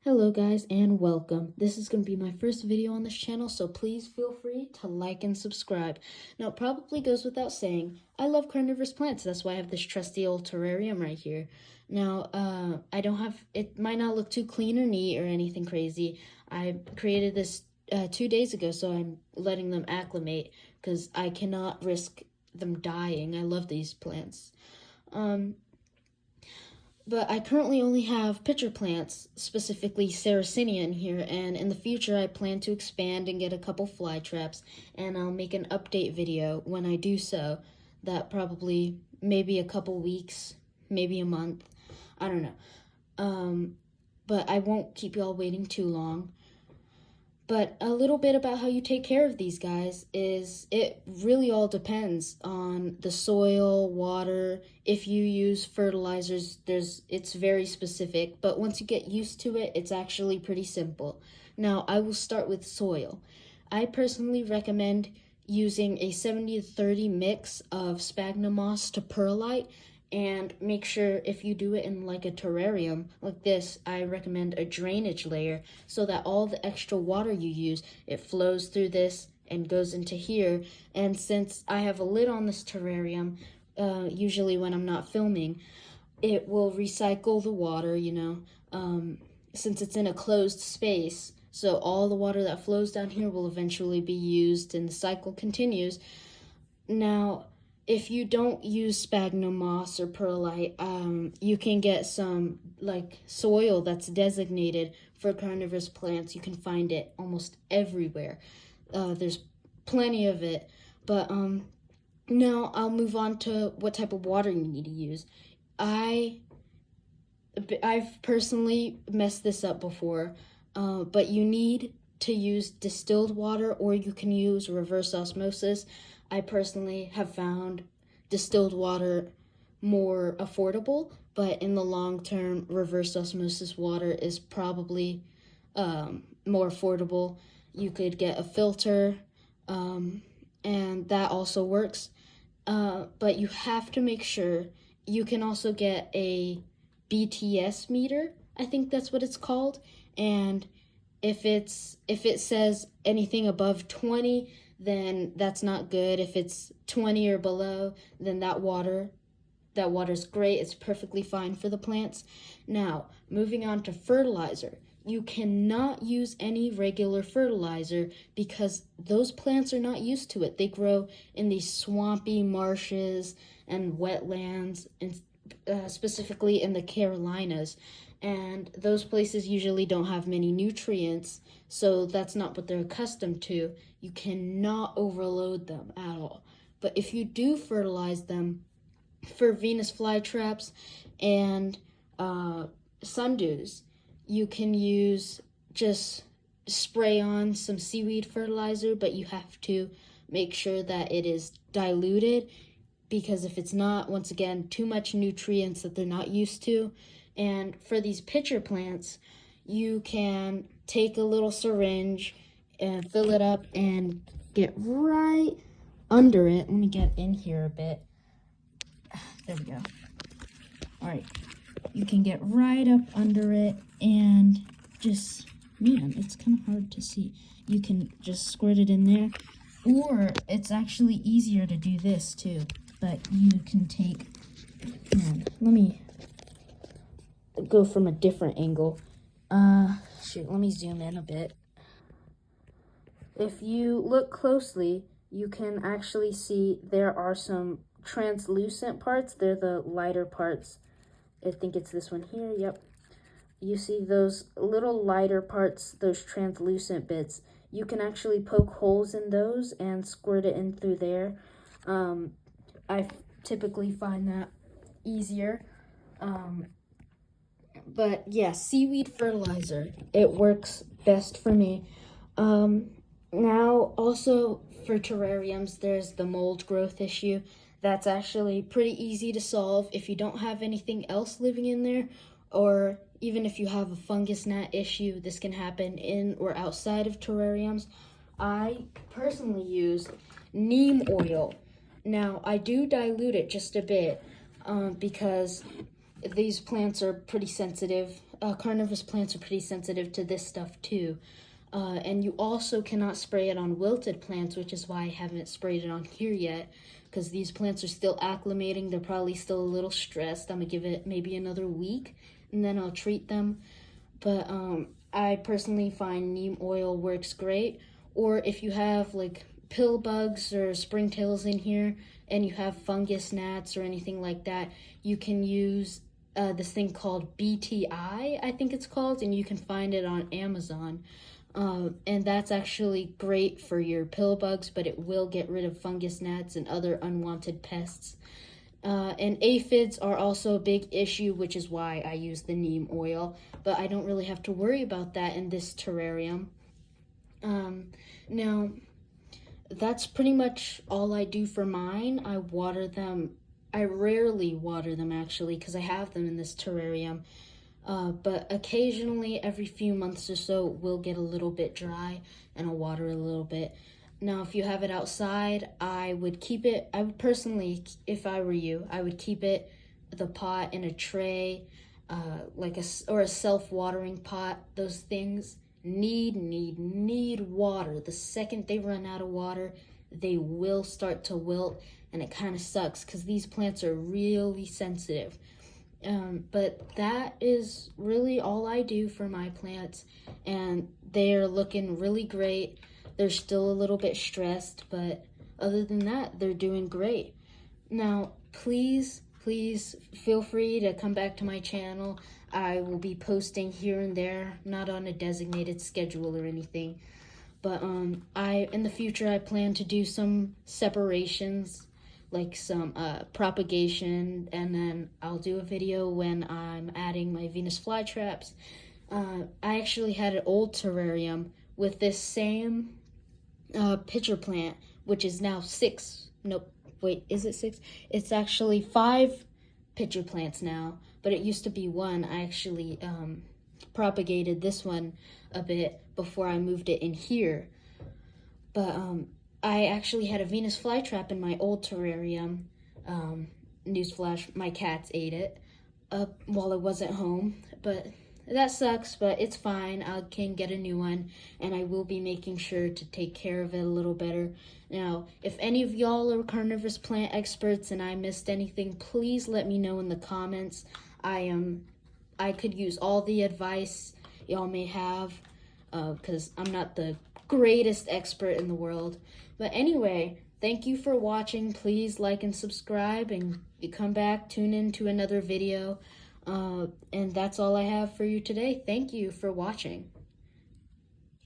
Hello guys and welcome. This is going to be my first video on this channel, so please feel free to like and subscribe. Now it probably goes without saying, I love carnivorous plants. That's why I have this trusty old terrarium right here. Now, it might not look too clean or neat or anything crazy. I created this 2 days ago, so I'm letting them acclimate because I cannot risk them dying. I love these plants. But I currently only have pitcher plants, specifically sarracenia in here, and in the future I plan to expand and get a couple fly traps, and I'll make an update video when I do so. That probably maybe a couple weeks, maybe a month, I don't know. But I won't keep y'all waiting too long. But a little bit about how you take care of these guys is it really all depends on the soil, water. If you use fertilizers, it's very specific, but once you get used to it, it's actually pretty simple. Now, I will start with soil. I personally recommend using a 70-30 mix of sphagnum moss to perlite, and make sure if you do it in like a terrarium like this, I recommend a drainage layer so that all the extra water you use, it flows through this and goes into here. And since I have a lid on this terrarium, usually when I'm not filming, it will recycle the water, since it's in a closed space. So all the water that flows down here will eventually be used and the cycle continues. Now, if you don't use sphagnum moss or perlite, you can get some like soil that's designated for carnivorous plants. You can find it almost everywhere. There's plenty of it. But now I'll move on to what type of water you need to use. I've personally messed this up before, but you need to use distilled water, or you can use reverse osmosis. I personally have found distilled water more affordable, but in the long term, reverse osmosis water is probably more affordable. You could get a filter, and that also works. But you have to make sure you can also get a BTS meter. I think that's what it's called. And if it says anything above 20, then that's not good. If it's 20 or below, then that water's great. It's perfectly fine for the plants. Now, moving on to fertilizer. You cannot use any regular fertilizer because those plants are not used to it. They grow in these swampy marshes and wetlands, and specifically in the Carolinas. And those places usually don't have many nutrients, so that's not what they're accustomed to. You cannot overload them at all. But if you do fertilize them for Venus flytraps and sundews, you can just spray on some seaweed fertilizer, but you have to make sure that it is diluted, because if it's not, once again, too much nutrients that they're not used to. And for these pitcher plants, you can take a little syringe and fill it up and get right under it. Let me get in here a bit. There we go. All right. You can get right up under it and just, man, it's kind of hard to see. You can just squirt it in there. Or it's actually easier to do this too. But you can take, let me go from a different angle. Let me zoom in a bit. If you look closely, you can actually see there are some translucent parts. They're the lighter parts. I think it's this one here, yep. You see those little lighter parts, those translucent bits. You can actually poke holes in those and squirt it in through there. I typically find that easier. But yeah, seaweed fertilizer, it works best for me. Now, also for terrariums, there's the mold growth issue. That's actually pretty easy to solve if you don't have anything else living in there, or even if you have a fungus gnat issue. This can happen in or outside of terrariums. I personally use neem oil. Now, I do dilute it just a bit because these plants are pretty sensitive carnivorous plants are pretty sensitive to this stuff too. And you also cannot spray it on wilted plants, which is why I haven't sprayed it on here yet, because these plants are still acclimating. They're probably still a little stressed. I'm gonna give it maybe another week, and then I'll treat them. But I personally find neem oil works great. Or if you have like pill bugs or springtails in here, and you have fungus gnats or anything like that, you can use this thing called BTI, I think it's called, and you can find it on Amazon. And that's actually great for your pill bugs, but it will get rid of fungus gnats and other unwanted pests. And aphids are also a big issue, which is why I use the neem oil, but I don't really have to worry about that in this terrarium. Now, that's pretty much all I do for mine. I water them. I rarely water them, actually, because I have them in this terrarium. But occasionally, every few months or so, will get a little bit dry, and I'll water a little bit. Now, if you have it outside, I would keep it, I would personally, if I were you, I would keep it, the pot in a tray, or a self-watering pot. Those things need water. The second they run out of water, they will start to wilt, and it kind of sucks because these plants are really sensitive. But that is really all I do for my plants, and they're looking really great. They're still a little bit stressed, but other than that, they're doing great. Now, please feel free to come back to my channel. I will be posting here and there, not on a designated schedule or anything. But in the future, I plan to do some separations, like some propagation, and then I'll do a video when I'm adding my Venus flytraps. I actually had an old terrarium with this same pitcher plant, which is now 6. Nope, wait, is it 6? It's actually 5 pitcher plants now, but it used to be 1. I actually propagated this one a bit before I moved it in here. But I actually had a Venus flytrap in my old terrarium. Newsflash, my cats ate it while I wasn't home, but that sucks, but it's fine. I can get a new one, and I will be making sure to take care of it a little better. Now, if any of y'all are carnivorous plant experts and I missed anything, please let me know in the comments. I could use all the advice y'all may have, because I'm not the greatest expert in the world. But anyway, thank you for watching. Please like and subscribe, and come back, tune in to another video. And that's all I have for you today. Thank you for watching.